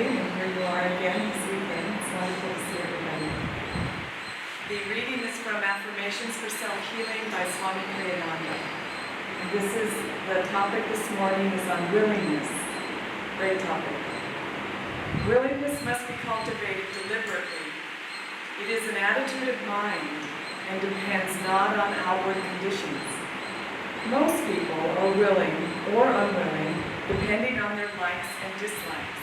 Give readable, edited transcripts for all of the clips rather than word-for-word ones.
morning, and here you are again this weekend. It's wonderful to see everybody. The reading is from Affirmations for Self-Healing by Swami Ananda. This is the topic this morning is on willingness. Great topic. Willingness must be cultivated deliberately. It is an attitude of mind and depends not on outward conditions. Most people are willing or unwilling, depending on their likes and dislikes.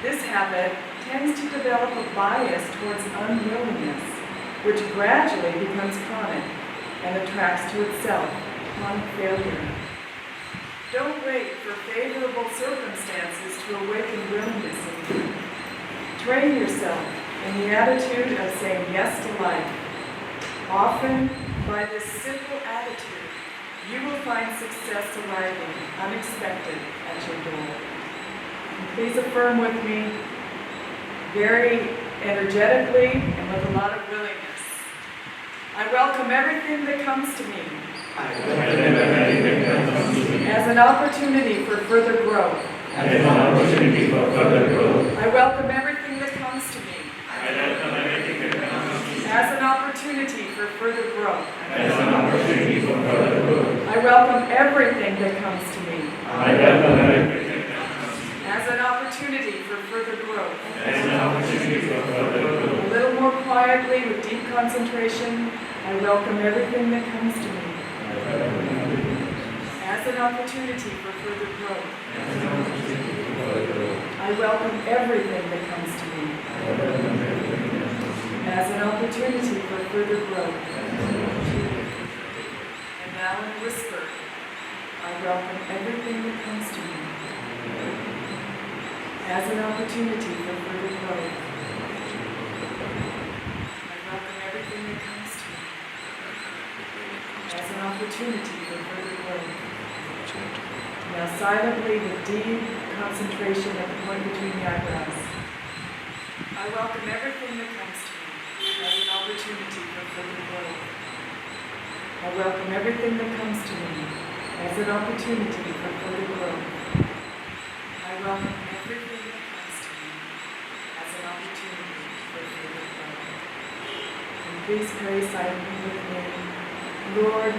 This habit tends to develop a bias towards unwillingness, which gradually becomes chronic and attracts to itself chronic failure. Don't wait for favorable circumstances to awaken willingness in you. Train yourself in the attitude of saying yes to life. Often, by this simple attitude, you will find success arriving unexpected at your door. And please affirm with me, very energetically and with a lot of willingness. I welcome everything that comes to me as an opportunity for further growth. I welcome everything that comes to me as an opportunity for further growth. I welcome everything that comes to me as an opportunity for further growth. A little more quietly with deep concentration, I welcome everything that comes to me as an opportunity for further growth. I welcome everything that comes to me as an opportunity for further growth. And now in a whisper, I welcome everything that comes to me as an opportunity for further growth. I welcome everything that comes to me as an opportunity for further growth. Now silently, with deep concentration at the point between the eyebrows, I welcome everything that comes to me as an opportunity for further growth. I welcome everything that comes to me as an opportunity for further growth. I welcome everything that comes to me as an opportunity for further growth. And please pray silently with me. Lord,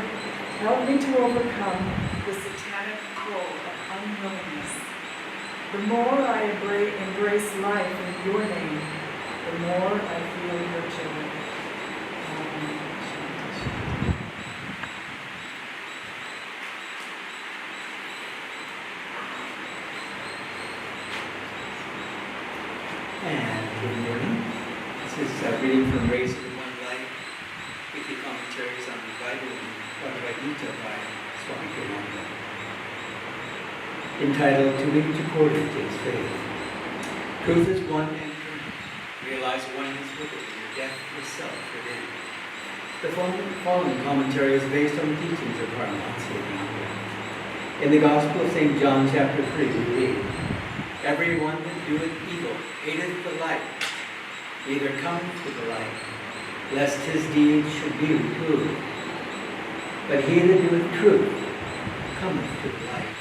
help me to overcome the satanic pull of unwillingness. The more I embrace life in your name, the more I feel your joy. And good morning. This is a reading from Raising One Life, weekly commentaries on the Bible and Bhagavad Gita by Swami Ananda. Entitled, To Reach According to His Faith. Truth is one and eternal. Realize oneness with it, and your death yourself within. The following commentary is based on the teachings of Ananda. In the Gospel of St. John, chapter 3, we read, Everyone that doeth evil hateth the light, neither cometh to the light, lest his deeds should be reproved. But he that doeth truth cometh to the light,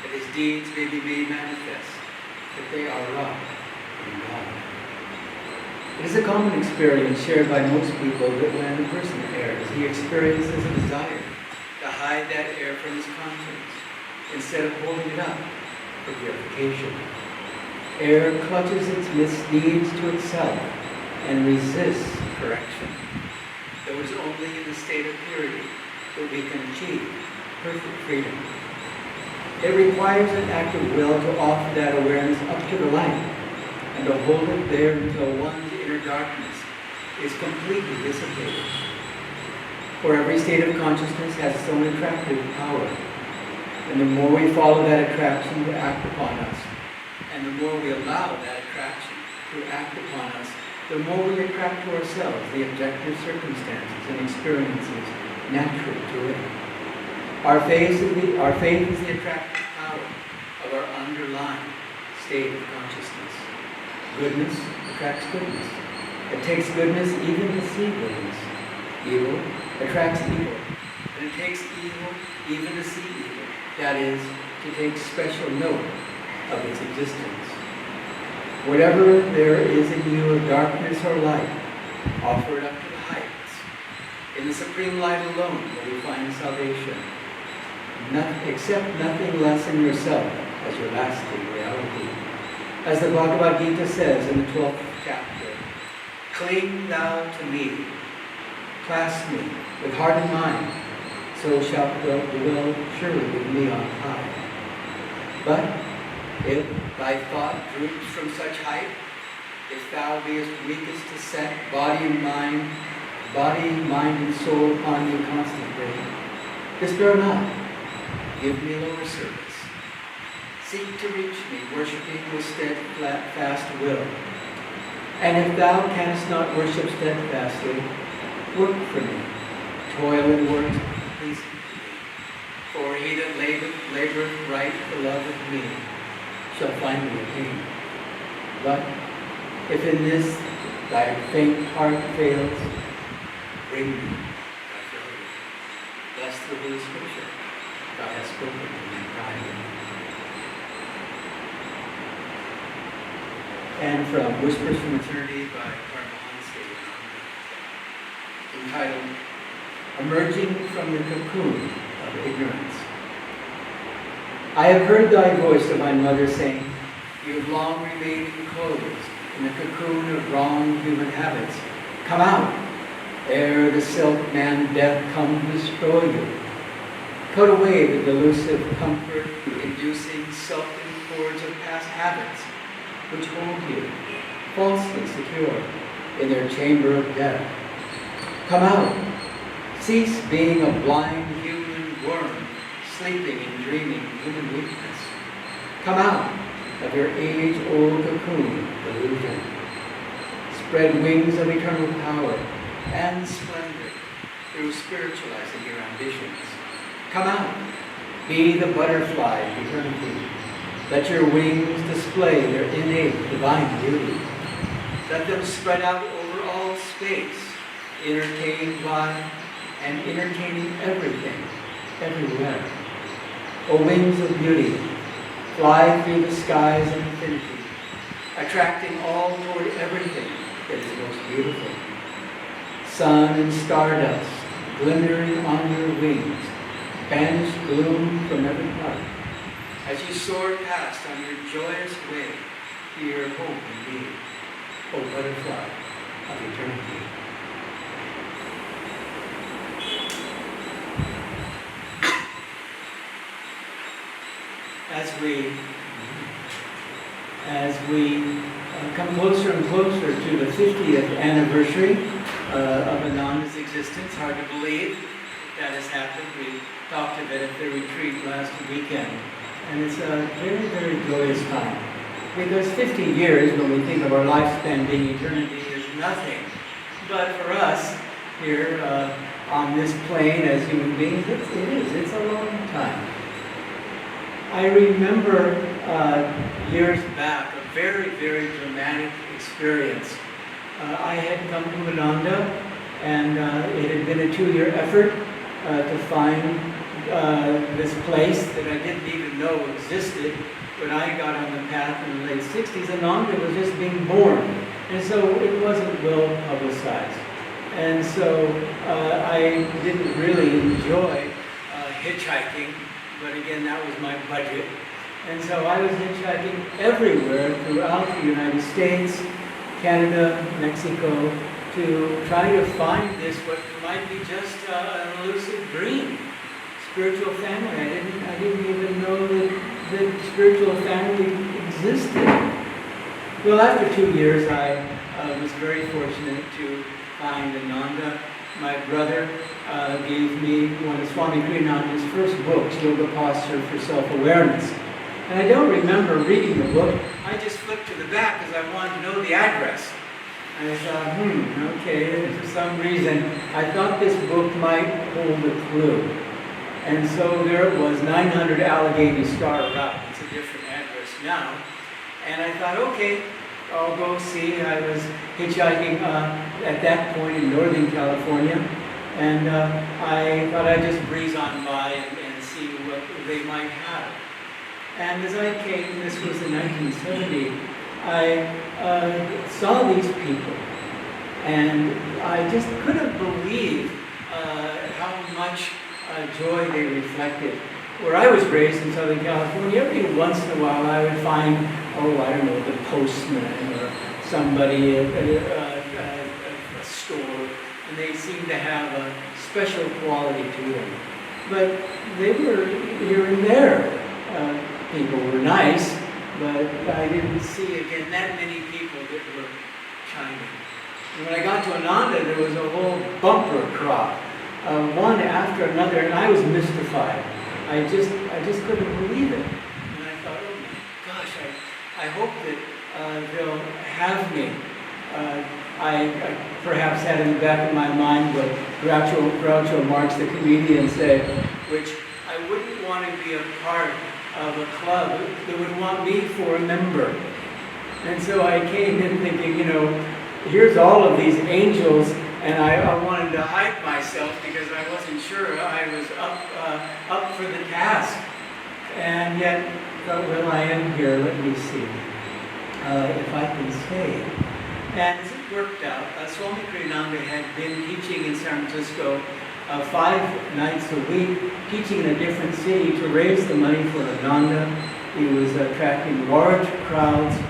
that his deeds may be made manifest, that they are wrought in God. It is a common experience shared by most people that when a person errs, he experiences a desire to hide that error from his conscience, instead of holding it up for purification. Error clutches its misdeeds to itself and resists correction. Though it is only in the state of purity that we can achieve perfect freedom. It requires an act of will to offer that awareness up to the light and to hold it there until one's inner darkness is completely dissipated. For every state of consciousness has its own attractive power. And the more we follow that attraction to act upon us, and the more we allow that attraction to act upon us, the more we attract to ourselves the objective circumstances and experiences natural to it. Our faith is the attractive power of our underlying state of consciousness. Goodness attracts goodness. It takes goodness even to see goodness. Evil attracts evil. And it takes evil even to see evil. That is, to take special note of its existence. Whatever there is in you of darkness or light, offer it up to the heights. In the supreme light alone will you find salvation. Accept nothing less than yourself as your lasting reality. As the Bhagavad Gita says in the 12th chapter, cling thou to me, clasp me with heart and mind, so shalt thou dwell surely with me on high. But if thy thought droops from such height, if thou beest weakest to set body, mind, and soul upon you constantly, despair not, give me lower service. Seek to reach me, worshipping with steadfast will. And if thou canst not worship steadfastly, work for me, toil and work pleasing to me. For he that laboureth right for love of me shall find me pain. But if in this thy faint heart fails, bring me thy failure. Thus through Holy Scripture thou hast spoken to mankind. And from Whispers from Eternity by entitled, Emerging from the Cocoon of Ignorance. I have heard thy voice, divine Mother, saying, you have long remained enclosed in the cocoon of wrong human habits. Come out, ere the silk-man death come to destroy you. Cut away the delusive comfort-inducing silken cords of past habits, which hold you, falsely secure, in their chamber of death. Come out. Cease being a blind human worm, sleeping and dreaming human weakness. Come out of your age-old cocoon of delusion. Spread wings of eternal power and splendor through spiritualizing your ambitions. Come out. Be the butterfly of eternity. Let your wings display their innate divine beauty. Let them spread out over all space, entertained by and entertaining everything, everywhere. O wings of beauty, fly through the skies of infinity, attracting all toward everything that is most beautiful. Sun and stardust glimmering on your wings, banish gloom from every heart. As you soar past on your joyous way to your home indeed, O butterfly of eternity. As we come closer and closer to the 50th anniversary of Ananda's existence, hard to believe that has happened. We talked of it at the retreat last weekend. And it's a very, very joyous time. Because 50 years, when we think of our lifespan being eternity, is nothing. But for us, here on this plane as human beings, it's a long time. I remember years back a very, very dramatic experience. I had come to Ananda, and it had been a 2-year effort to find this place that I didn't even know existed. When I got on the path in the late 60s, Ananda was just being born. And so it wasn't well publicized. And so I didn't really enjoy hitchhiking, but again, that was my budget. And so I was hitchhiking everywhere throughout the United States, Canada, Mexico, to try to find this, what might be just an elusive dream. Spiritual family. I didn't even know that spiritual family existed. Well, after 2 years, I was very fortunate to find Ananda. My brother gave me one of Swami Kriyananda's first books, Yoga Posture for Self-Awareness. And I don't remember reading the book. I just flipped to the back because I wanted to know the address. And I thought, okay, for some reason, I thought this book might hold a clue. And so there it was, 900 Allegheny Star Route. It's a different address now. And I thought, okay, I'll go see. I was hitchhiking at that point in Northern California. And I thought I'd just breeze on by and see what they might have. And as I came, this was in 1970, I saw these people, and I just couldn't believe how much joy they reflected. Where I was raised in Southern California, every once in a while I would find, I don't know, the postman or somebody at a store, and they seemed to have a special quality to them. But they were here and there. People were nice, but I didn't see again that many people that were chiming. And when I got to Ananda, there was a whole bumper crop, one after another, and I was mystified. I just couldn't believe it. And I thought, oh my gosh, I hope that they'll have me. I perhaps had in the back of my mind what Groucho Marx, the comedian, said, which I wouldn't want to be a part of a club that would want me for a member. And so I came in thinking, here's all of these angels, and I wanted to hide myself because I wasn't sure I was up for the task. And yet, well, I am here. Let me see if I can stay. And it worked out. Swami Kriyananda had been teaching in San Francisco 5 nights a week, teaching in a different city to raise the money for Ananda. He was attracting large crowds,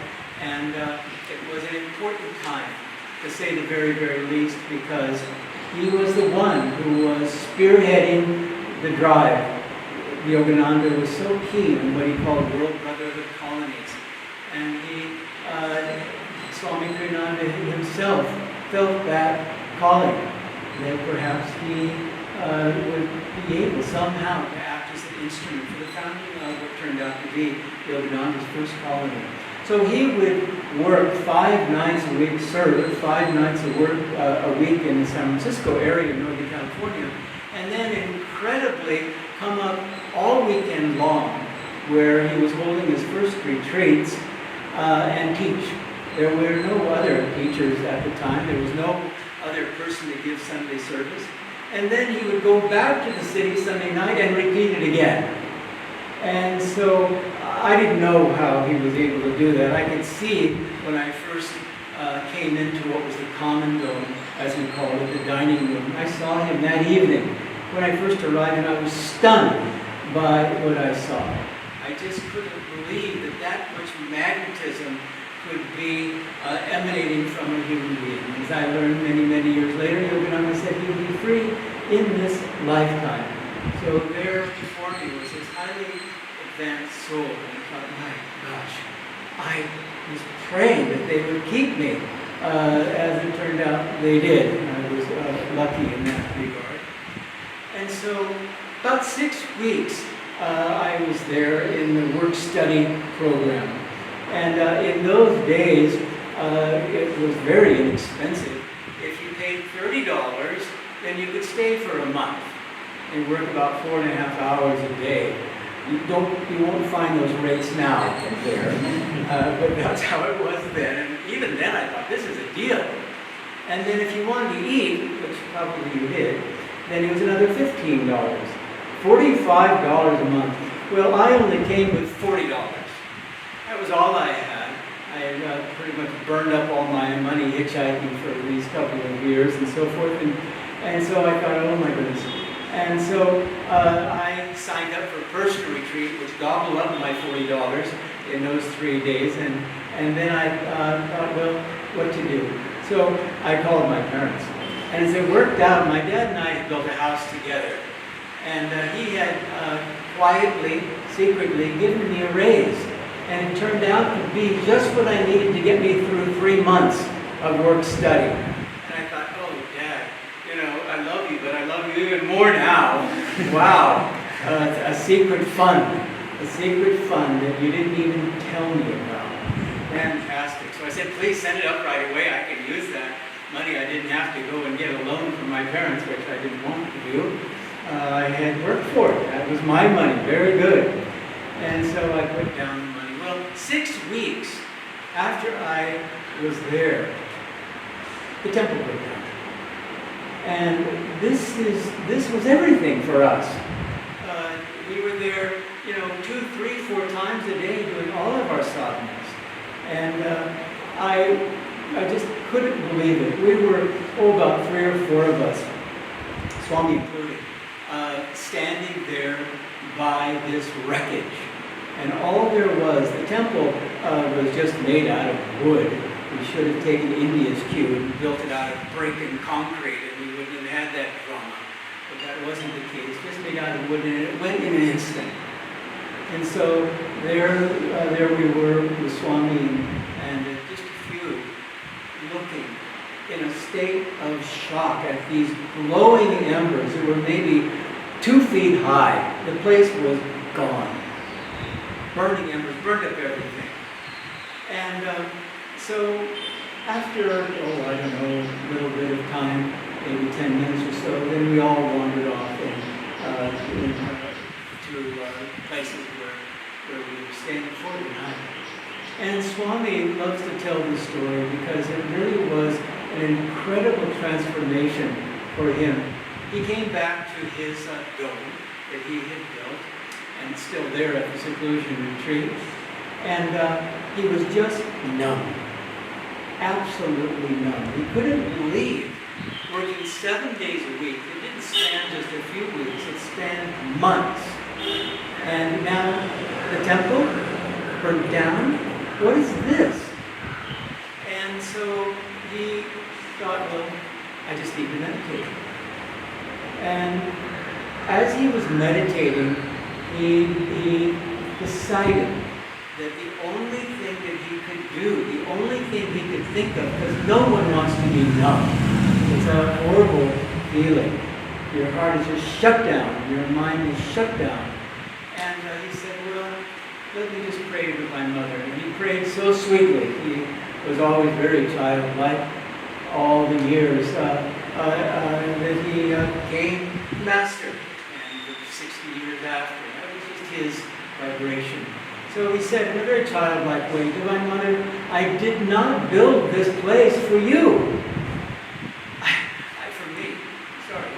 and it was an important time, to say the very, very least, because he was the one who was spearheading the drive. Yogananda was so keen on what he called World Brotherhood colonies, and Swami Kriyananda himself felt that calling, that perhaps he would be able somehow to act as an instrument for the founding of what turned out to be Yogananda's first colony. So he would work 5 nights a week, serve 5 nights of work a week in the San Francisco area, Northern California, and then incredibly come up all weekend long, where he was holding his first retreats and teach. There were no other teachers at the time. There was no other person to give Sunday service. And then he would go back to the city Sunday night and repeat it again. And so I didn't know how he was able to do that. I could see when I first came into what was the common dome, as we called it, the dining room. I saw him that evening when I first arrived, and I was stunned by what I saw. I just couldn't believe that much magnetism could be emanating from a human being. As I learned many, many years later, Yogananda said he would be free in this lifetime. So there before me was this highly advanced soul, and I thought, my gosh, I was praying that they would keep me. As it turned out, they did. I was lucky in that regard. And so, about 6 weeks, I was there in the work-study program. And in those days, it was very inexpensive. If you paid $30, then you could stay for a month and work about 4.5 hours a day. You won't find those rates now there, but that's how it was then. And even then, I thought, this is a deal. And then if you wanted to eat, which probably you did, then it was another $15, $45 a month. Well, I only came with $40. That was all I had. I had pretty much burned up all my money hitchhiking for these couple of years and so forth. And so I thought, oh my goodness. And so I signed up for a personal retreat, which gobbled up my $40 in those 3 days. And then I thought, well, what to do? So I called my parents. And as it worked out, my dad and I had built a house together. And he had quietly, secretly given me a raise. And it turned out to be just what I needed to get me through 3 months of work study. And I thought, oh, Dad, I love you, but I love you even more now. Wow. A secret fund that you didn't even tell me about. Fantastic. So I said, please send it up right away. I can use that money. I didn't have to go and get a loan from my parents, which I didn't want to do. I had worked for it. That was my money. Very good. And so I put down the money. Well, 6 weeks after I was there, the temple broke down. And this was everything for us. We were there, 2, 3, 4 times a day doing all of our sadhanas. And I just couldn't believe it. We were, about 3 or 4 of us, Swami included, standing there by this wreckage. And all there was, the temple was just made out of wood. We should have taken India's cue and built it out of brick and concrete, and we wouldn't have had that drama. But that wasn't the case. Just made out of wood, and it went in an instant. And so there we were with Swami and just a few looking in a state of shock at these glowing embers that were maybe 2 feet high. The place was gone. Burning embers, burned up everything. And so after, I don't know, a little bit of time, maybe 10 minutes or so, then we all wandered off to places where we were staying for the night. And Swami loves to tell this story because it really was an incredible transformation for him. He came back to his dome that he had built, and it's still there at the seclusion retreat. And he was just numb. Absolutely numb. He couldn't believe working 7 days a week. It didn't span just a few weeks, it spanned months. And now the temple burned down. What is this? And so he thought, well, I just need to meditate. And as he was meditating, he decided that the only thing that he could do, the only thing he could think of, because no one wants to be numb. It's a horrible feeling. Your heart is just shut down. Your mind is shut down. And he said, well, let me just pray to my mother. And he prayed so sweetly. He was always very childlike all the years that he became master. And 60 years after, that was just his vibration. So he said in a very childlike way, Divine Mother, I did not build this place for you. For me, sorry.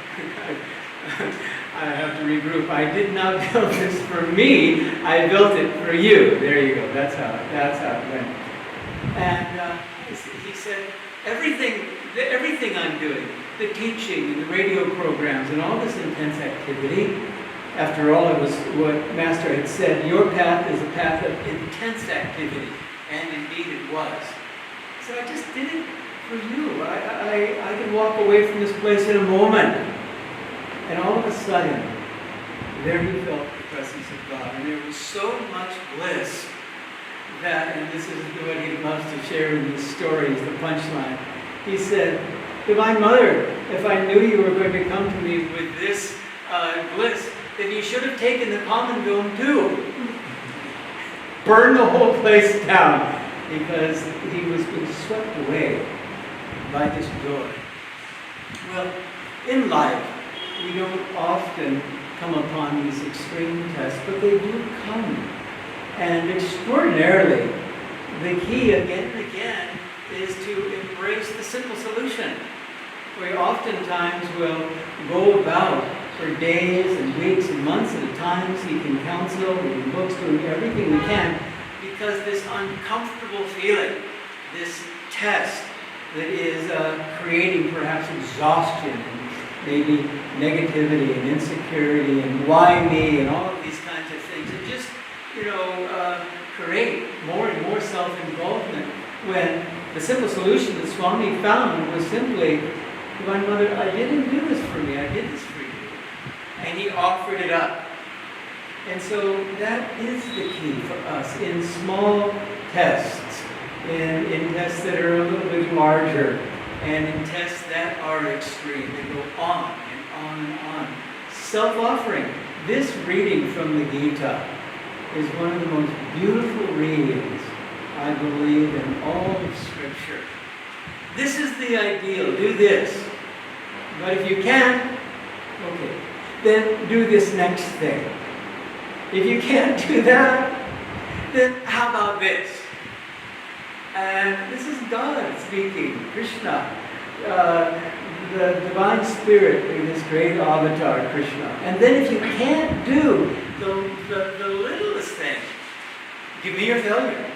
I have to regroup. I did not build this for me. I built it for you. There you go. That's how it went. And he said, everything I'm doing, the teaching and the radio programs and all this intense activity, after all, it was what Master had said, your path is a path of intense activity. And indeed it was. So I just did it for you. I could walk away from this place in a moment. And all of a sudden, there he felt the presence of God. And there was so much bliss that, and this is what he loves to share in these stories, the punchline. He said, Divine Mother, if I knew you were going to come to me with this bliss, then you should have taken the common dome too. Burn the whole place down, because he was being swept away by this joy. Well, in life, we don't often come upon these extreme tests, but they do come. And extraordinarily, the key again and again is to embrace the simple solution. We oftentimes will go about for days and weeks and months at a time, seeking counsel, reading books, doing everything we can, because this uncomfortable feeling, this test that is creating perhaps exhaustion and maybe negativity and insecurity and why me and all of these kinds of things, and just, create more and more self-involvement, when the simple solution that Swami found was simply, Divine Mother, I didn't do this for me, I did this for you. And he offered it up. And so that is the key for us in small tests, in tests that are a little bit larger, and in tests that are extreme. They go on and on and on. Self-offering. This reading from the Gita is one of the most beautiful readings, I believe, in all of Scripture. This is the ideal. Do this. But if you can't, okay, then do this next thing. If you can't do that, then how about this? And this is God speaking, Krishna, the divine spirit in this great avatar, Krishna. And then if you can't do the littlest thing, give me your failure.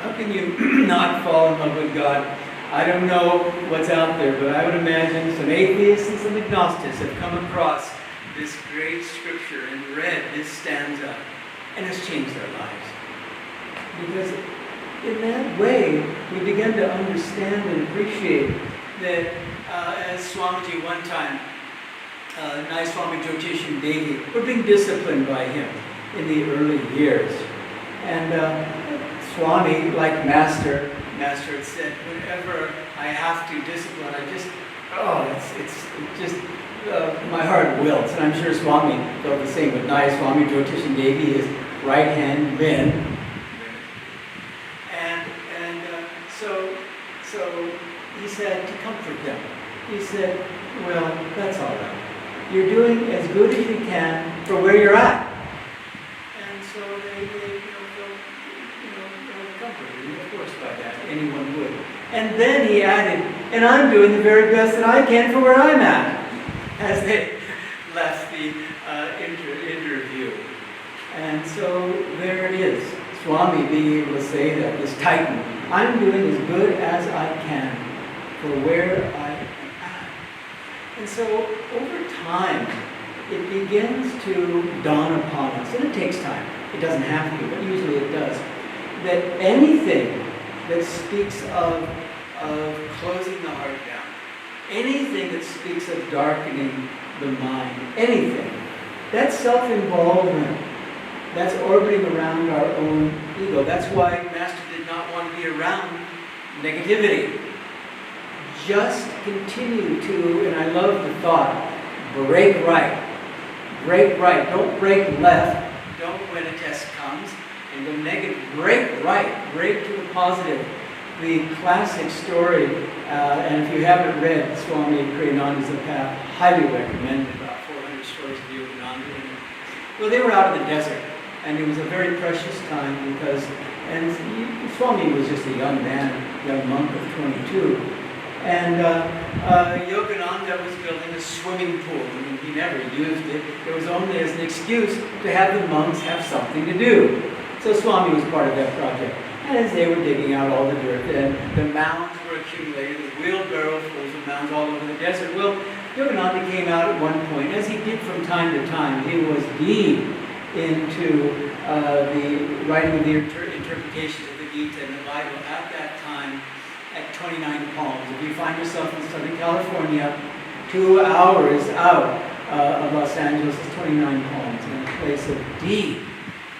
How can you not fall in love with God? I don't know what's out there, but I would imagine some atheists and some agnostics have come across this great scripture and read this stanza, and it's changed their lives. Because in that way, we begin to understand and appreciate that, as Swamiji one time, Nayaswami Jyotishan Devi, were being disciplined by him in the early years. And Swami, like Master had said, whenever I have to discipline, my heart wilts. And I'm sure Swami felt the same with Nayaswami Jyotishan Devi, his right hand men. So he said to comfort them, he said, well, that's all right. You're doing as good as you can for where you're at. And so they felt comforted, of course, by that. Anyone would. And then he added, and I'm doing the very best that I can for where I'm at, as they left the interview. And so there it is. Swami being able to say that, this Titan, I'm doing as good as I can for where I am at. And so over time, it begins to dawn upon us, and it takes time. It doesn't have to, but usually it does. That anything that speaks of closing the heart down, anything that speaks of darkening the mind, anything, that's self-involvement. That's orbiting around our own ego. That's why Master did not want to be around negativity. Just continue to, and I love the thought, break right. Break right. Don't break left. Don't when a test comes. And go negative. Break right. Break to the positive. The classic story, and if you haven't read Swami Kriyananda's Path, highly recommend it. About 400 stories of Yogananda. Well, they were out in the desert. And it was a very precious time because, Swami was just a young man, young monk of 22. And Yogananda was building a swimming pool. I mean, he never used it. It was only as an excuse to have the monks have something to do. So Swami was part of that project. And as they were digging out all the dirt, and the mounds were accumulated, the wheelbarrow fulls of mounds all over the desert. Well, Yogananda came out at one point, as he did from time to time. He was deep into the writing of the interpretations of the Gita and the Bible at that time at 29 Palms. If you find yourself in Southern California, 2 hours out of Los Angeles is 29 Palms, in a place of deep,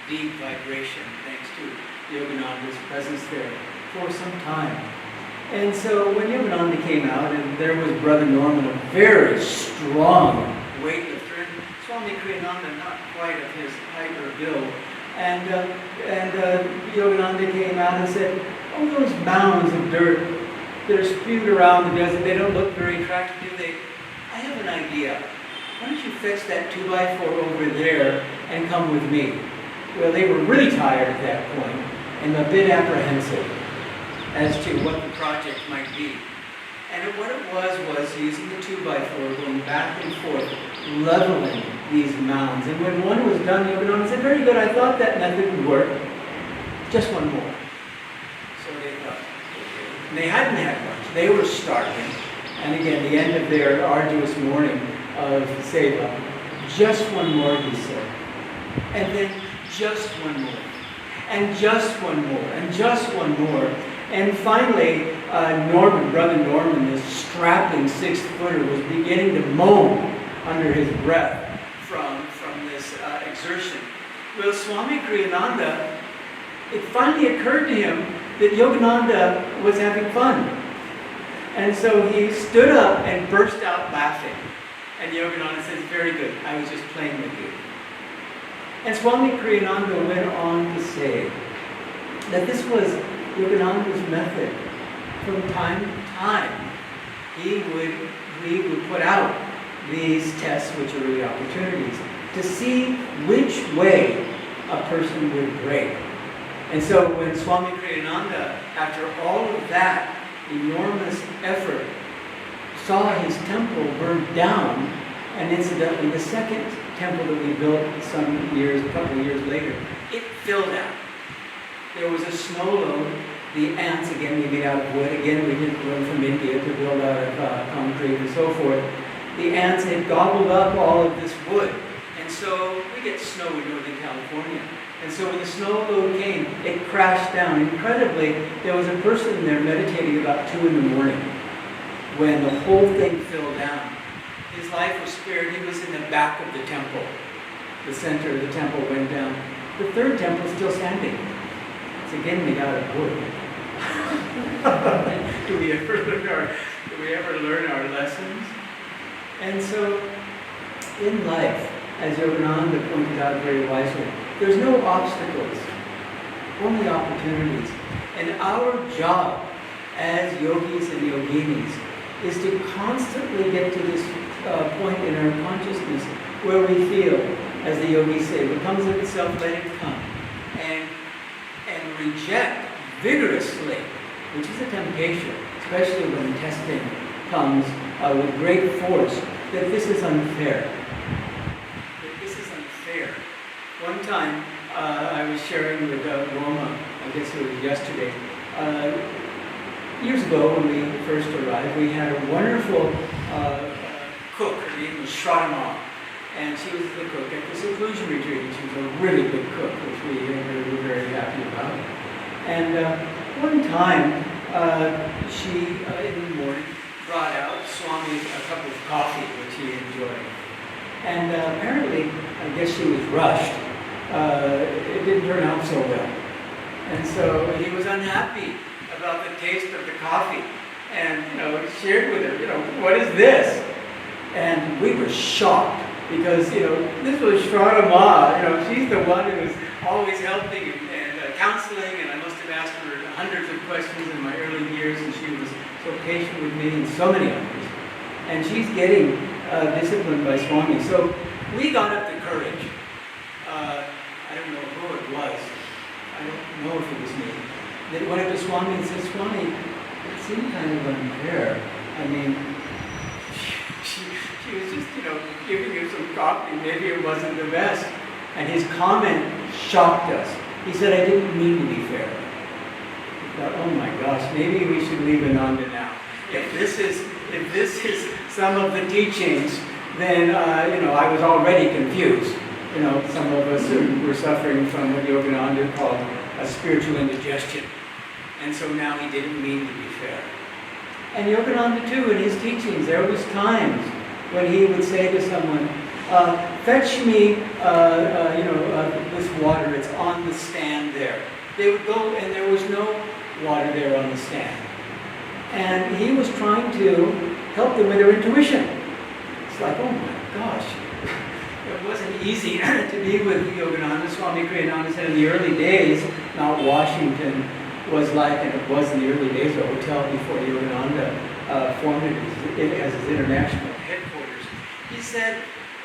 deep vibration, thanks to Yogananda's presence there for some time. And so when Yogananda came out, and there was Brother Norman, a very strong weightlifter, Swami Kriyananda, not quite of his height or build. And Yogananda came out and said, oh, those mounds of dirt that are spewed around the desert, they don't look very attractive, do they? I have an idea. Why don't you fetch that 2x4 over there and come with me? Well, they were really tired at that point and a bit apprehensive as to what the project might be. And what it was using the 2x4, going back and forth, leveling these mounds. And when one was done, Yogananda said, very good, I thought that method would work. Just one more. So they thought, okay. And they hadn't had much. They were starving. And again, the end of their arduous morning of seva, just one more, he said. And then just one more. And just one more. And just one more. And finally, Brother Norman, this strapping 6-footer, was beginning to moan under his breath from this exertion. Well, Swami Kriyananda, it finally occurred to him that Yogananda was having fun. And so he stood up and burst out laughing. And Yogananda says, very good, I was just playing with you. And Swami Kriyananda went on to say that this was Yogananda's method. From time to time, he would put out these tests, which are really opportunities, to see which way a person would break. And so when Swami Kriyananda, after all of that enormous effort, saw his temple burned down, and incidentally the second temple that we built a couple of years later, it filled out. There was a snow load. The ants, again, we made out of wood. Again, we didn't learn from India to build out of concrete and so forth. The ants had gobbled up all of this wood. And so we get snow in Northern California. And so when the snow load came, it crashed down. Incredibly, there was a person there meditating about 2 in the morning when the whole thing fell down. His life was spared. He was in the back of the temple. The center of the temple went down. The third temple is still standing. It's again made out of wood. Do we ever learn our lessons? And so, in life, as Yogananda pointed out very wisely, there's no obstacles, only opportunities. And our job as yogis and yoginis is to constantly get to this point in our consciousness where we feel, as the yogis say, what comes of itself, let it come. And reject vigorously, which is a temptation, especially when testing comes with great force, that this is unfair. That this is unfair. One time, I was sharing with Roma, I guess it was yesterday, years ago when we first arrived, we had a wonderful cook. Her name was Shradama, and she was the cook at the seclusion retreat. She was a really good cook, which we were very happy about. And one time, she, in the morning, brought out Swami a cup of coffee, which he enjoyed. And apparently, I guess she was rushed. It didn't turn out so well. And so he was unhappy about the taste of the coffee. And, shared with her, what is this? And we were shocked because, this was Shradama. She's the one who was always helping and counseling, and I must have asked her hundreds of questions in my early years, and she was so patient with me and so many others. And she's getting disciplined by Swami. So we got up the courage. I don't know who it was. I don't know if it was me. That went up to Swami and said, Swami, it seemed kind of unfair. I mean, she was just, giving you some coffee. Maybe it wasn't the best. And his comment shocked us. He said, I didn't mean to be fair. I thought, oh my gosh, maybe we should leave Ananda now. If this is some of the teachings, then, I was already confused. Some of us were suffering from what Yogananda called a spiritual indigestion. And so now he didn't mean to be fair. And Yogananda too, in his teachings, there was times when he would say to someone, fetch me, this water, it's on the stand there. They would go and there was no water there on the stand. And he was trying to help them with their intuition. It's like, oh my gosh. It wasn't easy to be with Yogananda. Swami Kriyananda said in the early days, Mount Washington was like, and it was in the early days, a hotel before Yogananda formed it as his international headquarters. He said,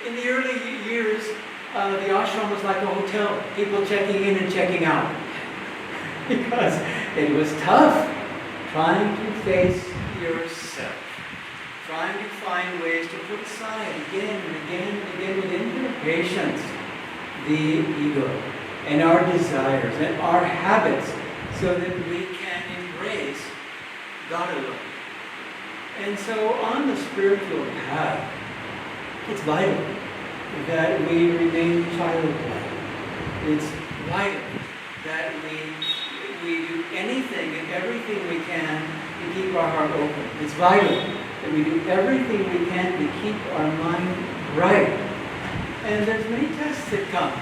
in the early years, the ashram was like a hotel, people checking in and checking out. Because it was tough trying to face yourself. Trying to find ways to put aside again and again and again with infinite patience the ego and our desires and our habits so that we can embrace God alone. And so on the spiritual path, it's vital that we remain childlike. It's vital that we do anything and everything we can to keep our heart open. It's vital that we do everything we can to keep our mind right. And there's many tests that come.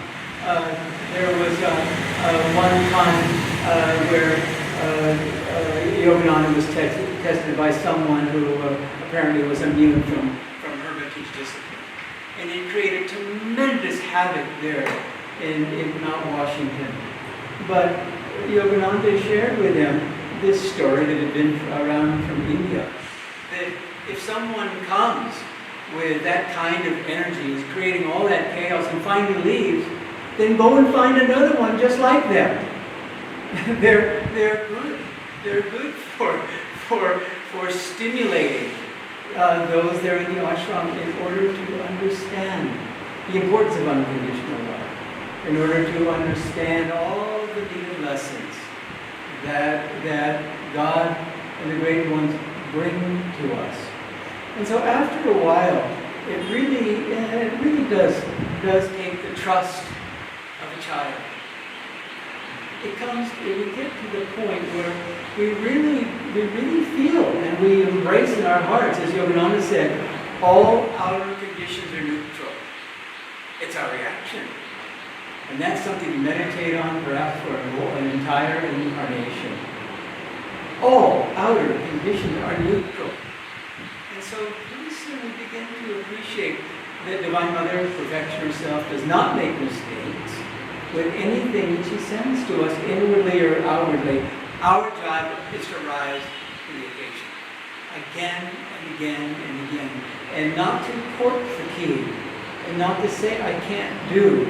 There was one time where Yogananda was tested by someone who apparently was immune from hermitage discipline. And it created tremendous havoc there in Mount Washington. But Yogananda shared with him this story that had been around from India. That if someone comes with that kind of energy, is creating all that chaos and finally leaves, then go and find another one just like them. They're good. They're good for stimulating those there in the ashram in order to understand the importance of unconditional love, in order to understand all the needed lessons lessons that God and the Great Ones bring to us. And so after a while, it really does take the trust of a child. We get to the point where we really feel and we embrace in our hearts, as Yogananda said, all outer conditions are neutral. It's our reaction. And that's something to meditate on perhaps for an entire incarnation. All outer conditions are neutral. And so pretty soon we begin to appreciate that Divine Mother, perfection herself, does not make mistakes with anything that she sends to us, inwardly or outwardly. Our job is to rise to the occasion, again and again and again, and not to court fatigue, and not to say I can't do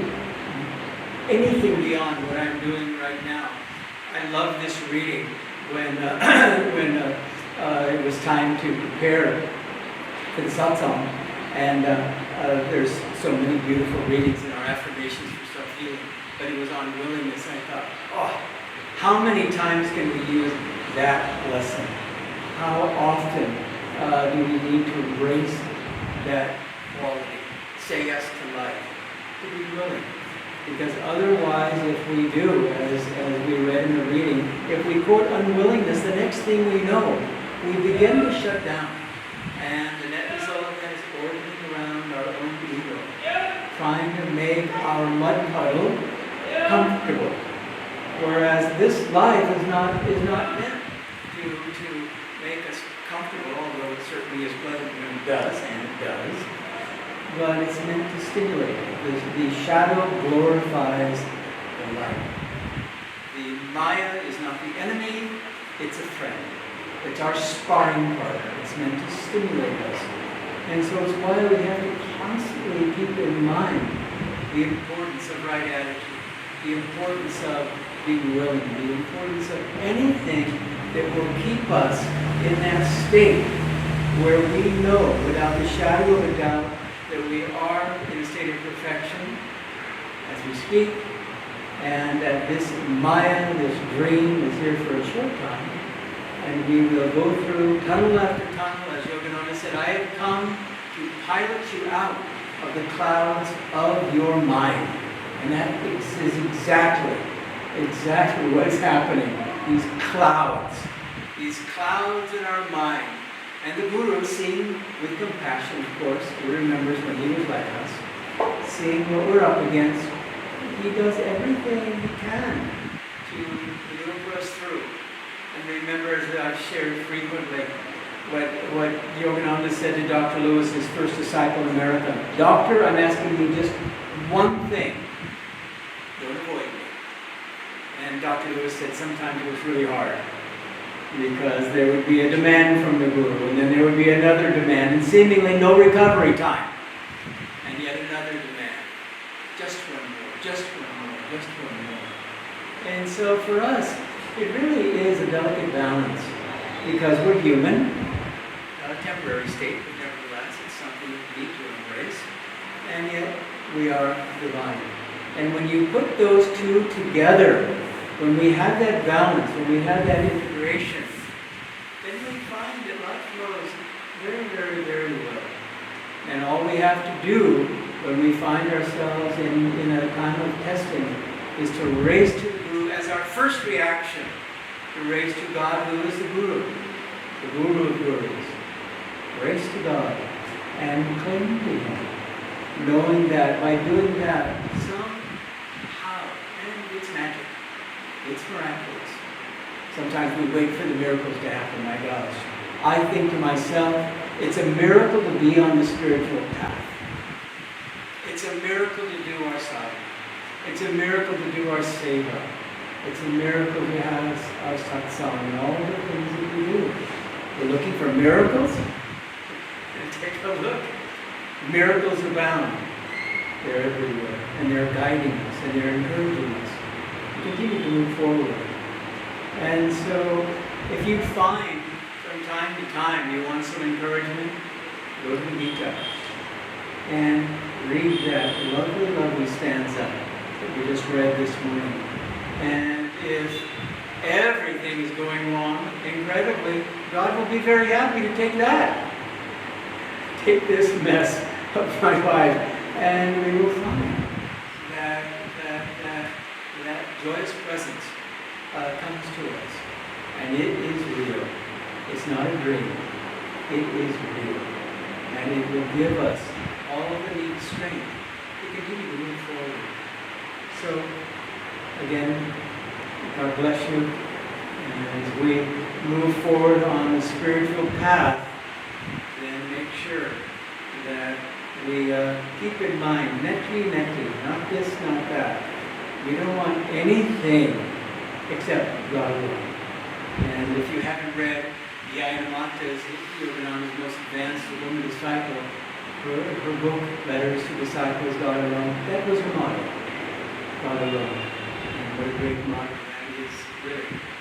anything beyond what I'm doing right now. I love this reading when it was time to prepare for the Satsang, and there's so many beautiful readings in our affirmations for self-healing. But it was on willingness. I thought, oh, how many times can we use that lesson? How often do we need to embrace that quality? Say yes to life. To be willing. Because otherwise, if we do, as we read in the reading, if we quote unwillingness, the next thing we know, we begin to shut down. And the net result is orbiting around our own ego, trying to make our mud puddle comfortable, whereas this life is not meant to make us comfortable, although it certainly is pleasant when it does, and it does. But it's meant to stimulate. The shadow glorifies the light. The Maya is not the enemy; it's a friend. It's our sparring partner. It's meant to stimulate us, and so it's why we have to constantly keep in mind the importance of right attitude. The importance of being willing, the importance of anything that will keep us in that state where we know without the shadow of a doubt that we are in a state of perfection as we speak, and that this Maya, this dream, is here for a short time, and we will go through tunnel after tunnel. As Yogananda said, I have come to pilot you out of the clouds of your mind. And that is exactly what is happening. These clouds in our mind. And the Guru, seeing with compassion, of course, he remembers when he was like us, seeing what we're up against, he does everything he can to maneuver us through. And remember, as I've shared frequently, what Yogananda said to Dr. Lewis, his first disciple in America. Doctor, I'm asking you just one thing. Don't avoid me. And Dr. Lewis said sometimes it was really hard because there would be a demand from the Guru, and then there would be another demand, and seemingly no recovery time. And yet another demand. Just one more, just one more, just one more. And so for us, it really is a delicate balance because we're human, a temporary state, but nevertheless it's something we need to embrace, and yet we are divine. And when you put those two together, when we have that balance, when we have that integration, then we find that life flows very, very, very well. And all we have to do when we find ourselves in a time of testing is to race to the Guru as our first reaction, to race to God who is the Guru of Gurus. Race to God and cling to Him, knowing that by doing that, somehow, and it's magic, it's miraculous. Sometimes we wait for the miracles to happen, my gosh. I think to myself, it's a miracle to be on the spiritual path. It's a miracle to do our sadhana. It's a miracle to do our seva. It's a miracle to have our satsang and all the things that we do. We're looking for miracles? And take a look. Miracles abound. They're everywhere. And they're guiding us and they're encouraging us to continue to move forward. And so, if you find from time to time you want some encouragement, go to the Gita and read that lovely, lovely stanza that we just read this morning. And if everything is going wrong incredibly, God will be very happy to take that. Take this mess of my life, and we will find that joyous presence comes to us. And it is real. It's not a dream. It is real. And it will give us all the needed strength to continue to move forward. So, again, God bless you. And as we move forward on the spiritual path, then make sure that we keep in mind, neti, not this, not that. We don't want anything except God alone. And if you haven't read Yayanamata's Yoganama's most advanced woman disciple, her book, Letters to Disciples, God Alone, that was her motto. God alone. And what a great motto that is, really.